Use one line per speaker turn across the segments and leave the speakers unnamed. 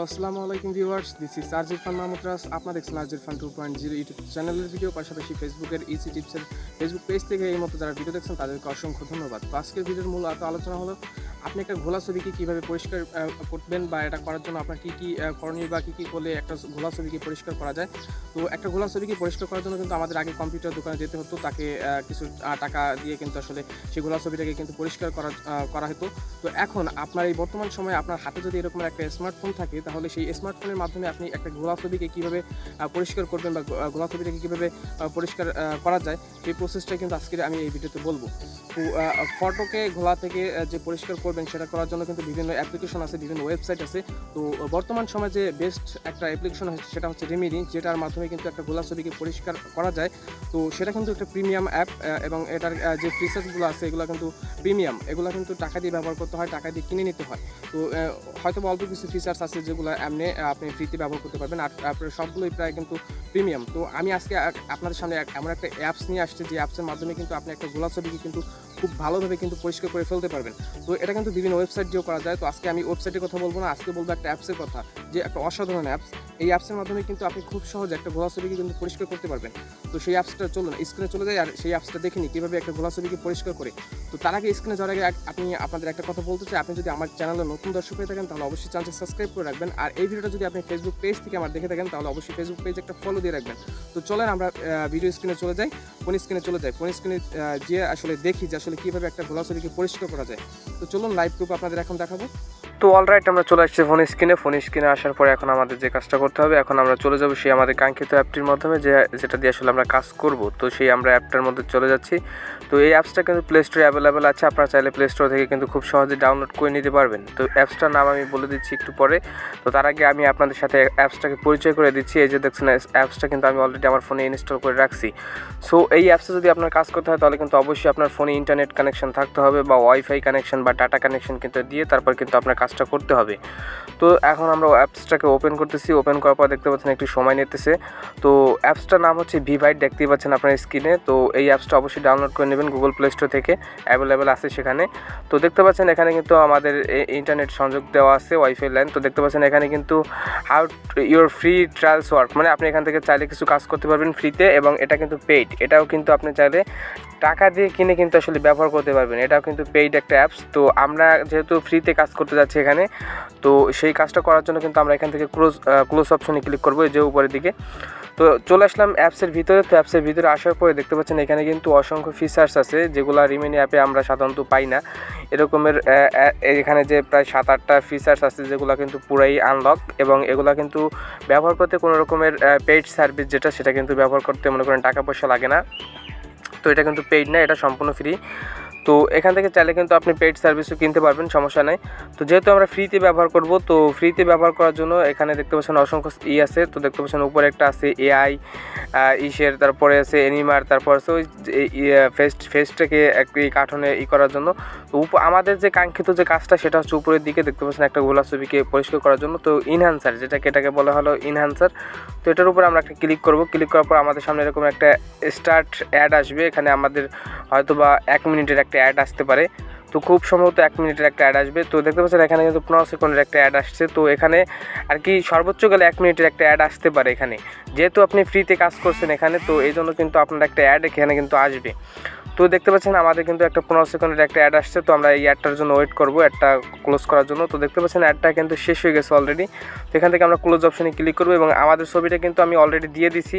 আসসালামু আলাইকুম viewers, this is IRFAN মাহমুদরাজ। আপনারা দেখছেন IRFAN 2.0 ইউটিউব চ্যানেলের ভিডিও, পাশাপাশি ফেসবুকের ইসি টিপসের ফেসবুক পেজ থেকে এই মতো যারা ভিডিও দেখছেন তাদেরকে অসংখ্য ধন্যবাদ। তো আজকের ভিডিওর মূল আলোচনা হলো আপনি একটা ঘোলা ছবিকে কীভাবে পরিষ্কার করবেন, বা এটা করার জন্য আপনার কী কী করণীয় বা কী কী করলে একটা ঘোলা ছবিকে পরিষ্কার করা যায়। তো একটা ঘোলা ছবিকে পরিষ্কার করার জন্য কিন্তু আমাদের আগে কম্পিউটার দোকানে যেতে হতো, তাকে কিছু টাকা দিয়ে কিন্তু আসলে সেই ঘোলা ছবিটাকে কিন্তু পরিষ্কার করা হতো। তো এখন আপনার এই বর্তমান সময়ে আপনার হাতে যদি এরকম একটা স্মার্টফোন থাকে, তাহলে সেই স্মার্টফোনের মাধ্যমে আপনি একটা ঘোলা ছবিকে কীভাবে পরিষ্কার করবেন বা ঘোলা ছবিটাকে কীভাবে পরিষ্কার করা যায়, সেই প্রসেসটাই কিন্তু আজকে আমি এই ভিডিওতে বলবো। তো ফটোকে ঘোলা থেকে যে পরিষ্কার করবেন সেটা করার জন্য কিন্তু বিভিন্ন অ্যাপ্লিকেশন আছে, বিভিন্ন ওয়েবসাইট আছে। তো বর্তমান সময়ে যে বেস্ট একটা অ্যাপ্লিকেশন হচ্ছে সেটা হচ্ছে রেমেডি, যেটার মাধ্যমে কিন্তু একটা ঘোলা ছবিকে পরিষ্কার করা যায়। তো সেটা কিন্তু একটা প্রিমিয়াম অ্যাপ, এবং এটার যে ফিচার্সগুলো আছে এগুলো কিন্তু প্রিমিয়াম, এগুলো কিন্তু টাকা দিয়ে ব্যবহার করতে হয়, টাকা দিয়ে কিনে নিতে হয়। তো হয়তো অল্প কিছু ফিচার্স আছে যেগুলো এমনি আপনি ফ্রিতে ব্যবহার করতে পারবেন, আর আপনার সবগুলোই প্রায় কিন্তু প্রিমিয়াম। তো আমি আজকে আপনাদের সামনে এমন একটা অ্যাপস নিয়ে আসছি, যে অ্যাপসের মাধ্যমে কিন্তু আপনি একটা ঘোলা ছবিকে কিন্তু খুব ভালোভাবে কিন্তু পরিষ্কার করে ফেলতে পারবেন। তো এটা কিন্তু বিভিন্ন ওয়েবসাইট দিয়েও করা যায়। তো আজকে আমি ওয়েবসাইটের কথা বলবো না, আজকে বলবো একটা অ্যাপসের কথা, যে একটা অসাধারণ অ্যাপস। এই অ্যাপসের মাধ্যমে কিন্তু আপনি খুব সহজে একটা ঘোলা ছবিকে কিন্তু পরিষ্কার করতে পারবেন। তো সেই অ্যাপসটা চলুন স্ক্রিনে চলে যায়, আর সেই অ্যাপসটা দেখে নিই কীভাবে একটা ঘোলা ছবিকে পরিষ্কার করে। তো তার আগে স্ক্রিনে যাওয়ার আগে আপনাদের একটা কথা বলতে চাই, আপনি যদি আমার চ্যানেলে নতুন দর্শক হয়ে থাকেন তাহলে অবশ্যই চ্যানেলটি সাবস্ক্রাইব করে রাখবেন। আর এই ভিডিওটা যদি আপনি ফেসবুক পেজ থেকে আমার দেখে থাকেন তাহলে অবশ্যই ফেসবুক পেজ একটা ফলো দিয়ে রাখবেন। তো চলেন আমরা ভিডিও স্ক্রিনে চলে যাই, ফোন স্ক্রিনে গিয়ে আসলে দেখি যে আসলে কীভাবে একটা ঘোলা ছবিকে পরিষ্কার করা যায়। তো চলুন লাইভ প্রুফ আপনাদের এখন দেখাবো। তো অলরাইট, আমরা চলে আসছি ফোন স্ক্রিনে আসার পরে এখন আমাদের যে কাজটা করতে হবে, এখন আমরা চলে যাবো সেই আমাদের কাঙ্ক্ষিত অ্যাপটির মাধ্যমে, যেটা দিয়ে আসলে আমরা কাজ করব। তো সেই আমরা অ্যাপটার মধ্যে চলে যাচ্ছি। তো এই অ্যাপসটা কিন্তু প্লে স্টোরে অ্যাভেলেবেল আছে, আপনারা চাইলে প্লে স্টোর থেকে কিন্তু খুব সহজে ডাউনলোড করে নিতে পারবেন। তো অ্যাপসটার নাম আমি বলে দিচ্ছি একটু পরে। তো তার আগে আমি আপনাদের সাথে অ্যাপসটাকে পরিচয় করে দিচ্ছি। এই যে দেখছেন, অ্যাপসটা কিন্তু আমি অলরেডি আমার ফোনে ইনস্টল করে রাখছি। সো এই অ্যাপসে যদি আপনার কাজ করতে হয় তাহলে কিন্তু অবশ্যই আপনার ফোনে ইন্টারনেট কানেকশন থাকতে হবে, বা ওয়াইফাই কানেকশন বা ডাটা কানেকশন কিন্তু দিয়ে তারপর কিন্তু আপনার কাজটা করতে হবে। তো এখন আমরা অ্যাপসটাকে ওপেন করতেছি। ওপেন করার পর দেখতে পাচ্ছেন একটু সময় নিতেছে। তো অ্যাপসটার নাম হচ্ছে ভিভাইড, দেখতেই পাচ্ছেন আপনার স্ক্রিনে। তো এই অ্যাপসটা অবশ্যই ডাউনলোড করে নেবেন, গুগল প্লে স্টোর থেকে অ্যাভেলেবেল আছে সেখানে। তো দেখতে পাচ্ছেন এখানে কিন্তু আমাদের ইন্টারনেট সংযোগ দেওয়া আছে, ওয়াইফাই লাইন। তো দেখতে পাচ্ছেন এখানে কিন্তু how your free trials work, মানে আপনি এখান থেকে চাইলে কিছু কাজ করতে পারবেন ফ্রিতে, এবং এটা কিন্তু পেইড, এটাও কিন্তু আপনি চাইলে টাকা দিয়ে কিনে কিন্তু আসলে ব্যবহার করতে পারবেন। এটাও কিন্তু পেইড একটা অ্যাপস। তো আমরা যেহেতু ফ্রিতে কাজ করতে যাচ্ছি এখানে, তো সেই কাজটা করার জন্য কিন্তু আমরা এখান থেকে ক্লোজ অপশনে ক্লিক করবো, এই যে উপরের দিকে। তো চলে আসলাম অ্যাপসের ভিতরে। তো অ্যাপসের ভিতরে আসার পরে দেখতে পাচ্ছেন এখানে কিন্তু অসংখ্য ফিচার্স আছে, যেগুলো রিমেনি অ্যাপে আমরা সাধারণত পাই না। এরকমের এখানে যে প্রায় 7-8টা ফিচার্স আছে, যেগুলো কিন্তু পুরাই আনলক, এবং এগুলো কিন্তু ব্যবহার করতে কোনো রকমের পেইড সার্ভিস যেটা, সেটা কিন্তু ব্যবহার করতে মনে করেন টাকা পয়সা লাগে না। তো এটা কিন্তু পেইড না, এটা সম্পূর্ণ ফ্রি। তো এখান থেকে চাইলে কিন্তু আপনি পেইড সার্ভিসও কিনতে পারবেন, সমস্যা নেই। তো যেহেতু আমরা ফ্রিতে ব্যবহার করব, তো ফ্রিতে ব্যবহার করার জন্য এখানে দেখতে পাচ্ছেন অসংখ্য আছে। তো দেখতে পাচ্ছেন উপরে একটা আছে এআই ইসের, তারপরে আছে অ্যানিমার, তারপর আছে ওই ফেসটাকে একটি কার্টুনে করার জন্য। তো আমাদের যে কাঙ্ক্ষিত যে কাজটা সেটা হচ্ছে উপরের দিকে দেখতে পাচ্ছেন একটা গোলা ছবিকে পরিষ্কার করার জন্য। তো ইনহ্যান্সার, এটাকে বলা হলো ইনহ্যান্সার। তো এটার উপর আমরা একটা ক্লিক করব। ক্লিক করার পর আমাদের সামনে এরকম একটা স্টার্ট অ্যাড আসবে। এখানে আমাদের হয়তো বা 1 মিনিটের একটা অ্যাড আসতে পারে। তো খুব সম্ভবত 1 মিনিটের একটা অ্যাড আসবে। তো দেখতে পাচ্ছেন এখানে কিন্তু 15 সেকেন্ডের একটা অ্যাড আসছে। তো এখানে আর কি সর্বোচ্চ গেলে 1 মিনিটের একটা অ্যাড আসতে পারে এখানে, যেহেতু আপনি ফ্রিতে কাজ করছেন এখানে। তো এই জন্য কিন্তু আপনার একটা অ্যাড এখানে কিন্তু আসবে। তো দেখতে পাচ্ছেন আমাদের কিন্তু একটা 15 সেকেন্ডের একটা অ্যাড আসছে। তো আমরা এই অ্যাডটার জন্য ওয়েট করবো, অ্যাডটা ক্লোজ করার জন্য। তো দেখতে পাচ্ছেন অ্যাডটা কিন্তু শেষ হয়ে গেছে অলরেডি। তো এখান থেকে আমরা ক্লোজ অপশনে ক্লিক করবো, এবং আমাদের ছবিটা কিন্তু আমি অলরেডি দিয়ে দিছি।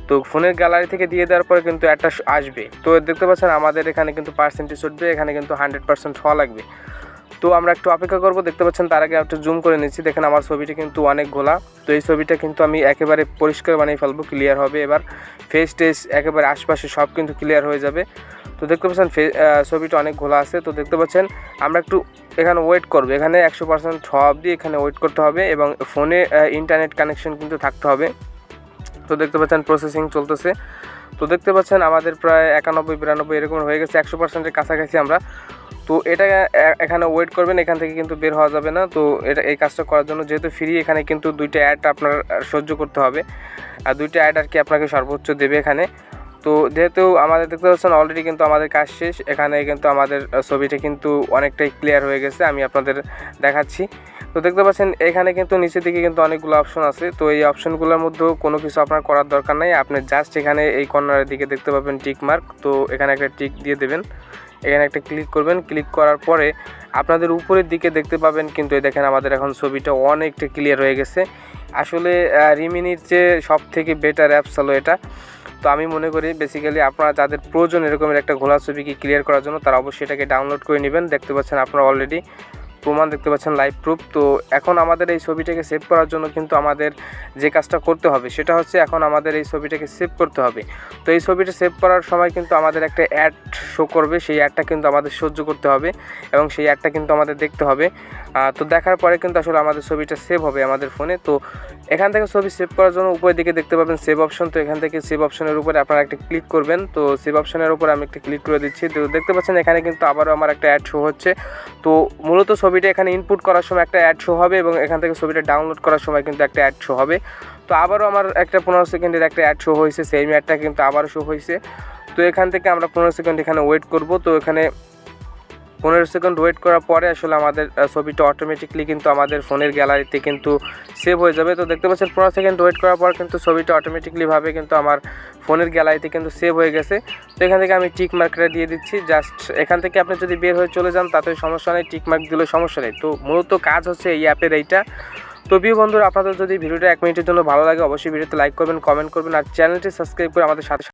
তো ফোনের গ্যালারি থেকে দিয়ে দেওয়ার পরে কিন্তু অ্যাডটা আসবে। তো দেখতে পাচ্ছেন আমাদের এখানে কিন্তু পার্সেন্টেজ উঠবে, এখানে কিন্তু 100% হওয়া লাগবে। তো আমরা একটু অপেক্ষা করবো। দেখতে পাচ্ছেন তার আগে একটু জুম করে নিচ্ছি, দেখেন আমার ছবিটা কিন্তু অনেক ঘোলা। তো এই ছবিটা কিন্তু আমি একেবারে পরিষ্কার বানিয়ে ফেলবো, ক্লিয়ার হবে। এবার ফেস টেস একেবারে আশপাশে সব কিন্তু ক্লিয়ার হয়ে যাবে। তো দেখতে পাচ্ছেন ছবিটা অনেক ঘোলা আছে। তো দেখতে পাচ্ছেন আমরা একটু এখানে ওয়েট করবো, এখানে 100% হওয়া অবধি এখানে ওয়েট করতে হবে, এবং ফোনে ইন্টারনেট কানেকশন কিন্তু থাকতে হবে। তো দেখতে পাচ্ছেন প্রসেসিং চলতেছে। তো দেখতে পাচ্ছেন আমাদের প্রায় 91-92 এরকম হয়ে গেছে, 100%-এর কাছাকাছি আমরা। তো এটা এখানে ওয়েট করবেন, এখান থেকে কিন্তু বের হওয়া যাবে না। তো এই কাজটা করার জন্য যেহেতু ফ্রি, এখানে কিন্তু 2টা অ্যাড আপনার সহ্য করতে হবে, আর 2টা অ্যাড আর কি আপনাকে সর্বোচ্চ দেবে এখানে। তো যেহেতু আমাদের দেখতে পাচ্ছেন অলরেডি কিন্তু আমাদের কাজ শেষ, এখানে কিন্তু আমাদের ছবিটা কিন্তু অনেকটাই ক্লিয়ার হয়ে গেছে, আমি আপনাদের দেখাচ্ছি। তো দেখতে পাচ্ছেন এখানে কিন্তু নিচের দিকে কিন্তু অনেকগুলো অপশন আছে। তো এই অপশনগুলোর মধ্যেও কোনো কিছু আপনার করার দরকার নাই, আপনি জাস্ট এখানে এই কর্নারের দিকে দেখতে পাবেন টিক মার্ক, তো এখানে একটা টিক দিয়ে দেবেন, এখানে একটা ক্লিক করবেন। ক্লিক করার পরে আপনাদের উপরের দিকে দেখতে পাবেন কিন্তু এই দেখেন আমাদের এখন ছবিটা অনেকটা ক্লিয়ার হয়ে গেছে। আসলে রিমিনির যে সব থেকে বেটার অ্যাপস হলো এটা। তো আমি মনে করি বেসিক্যালি আপনারা যাদের প্রয়োজন এরকমের একটা ঘোলা ছবিকে ক্লিয়ার করার জন্য তারা অবশ্যই এটাকে ডাউনলোড করে নেবেন। দেখতে পাচ্ছেন আপনারা অলরেডি প্রমাণ দেখতে পাচ্ছেন, লাইভ প্রুফ। তো এখন আমাদের এই ছবিটাকে সেভ করার জন্য কিন্তু আমাদের যে কাজটা করতে হবে সেটা হচ্ছে এখন আমাদের এই ছবিটাকে সেভ করতে হবে। তো এই ছবিটা সেভ করার সময় কিন্তু আমাদের একটা অ্যাড শো করবে, সেই অ্যাডটা কিন্তু আমাদের সহ্য করতে হবে এবং সেই অ্যাডটা কিন্তু আমাদের দেখতে হবে। তো দেখার পরে কিন্তু আসলে আমাদের ছবিটা সেভ হবে আমাদের ফোনে। তো এখান থেকে ছবি সেভ করার জন্য উপরের দিকে দেখতে পাবেন সেভ অপশন। তো এখান থেকে সেভ অপশনের উপরে আপনারা একটা ক্লিক করবেন। তো সেভ অপশনের উপরে আমি একটা ক্লিক করে দিচ্ছি। তো দেখতে পাচ্ছেন এখানে কিন্তু আবারও আমার একটা অ্যাড শো হচ্ছে। তো মূলত ছবিটা এখানে ইনপুট করার সময় একটা অ্যাড শো হবে এবং এখান থেকে ছবিটা ডাউনলোড করার সময় কিন্তু একটা অ্যাড শো হবে। তো আবারও আমার একটা 15 সেকেন্ডের একটা অ্যাড শো হয়েছে, সেম অ্যাডটা কিন্তু আবারও শো হয়েছে। তো এখান থেকে আমরা 15 সেকেন্ড এখানে ওয়েট করব। তো এখানে 15 সেকেন্ড ওয়েট করার পরে আসলে আমাদের ছবিটা অটোমেটিকলি কিন্তু আমাদের ফোনের গ্যালারিতে কিন্তু সেভ হয়ে যাবে। তো দেখতে পাচ্ছেন 15 সেকেন্ড ওয়েট করার পর কিন্তু ছবিটা অটোমেটিকলিভাবে কিন্তু আমার ফোনের গ্যালারিতে কিন্তু সেভ হয়ে গেছে। তো এখান থেকে আমি টিক মার্কটা দিয়ে দিচ্ছি। জাস্ট এখান থেকে আপনি যদি বের হয়ে চলে যান তাতে সমস্যা নেই, টিক মার্ক দিলেও সমস্যা নেই। তো মূলত কাজ হচ্ছে এই অ্যাপের এইটা। তো প্রিয় বন্ধুরা, আপনাদের যদি ভিডিওটা 1 মিনিটের জন্য ভালো লাগে অবশ্যই ভিডিওতে লাইক করবেন, কমেন্ট করবেন আর চ্যানেলটি সাবস্ক্রাইব করে আমাদের সাথে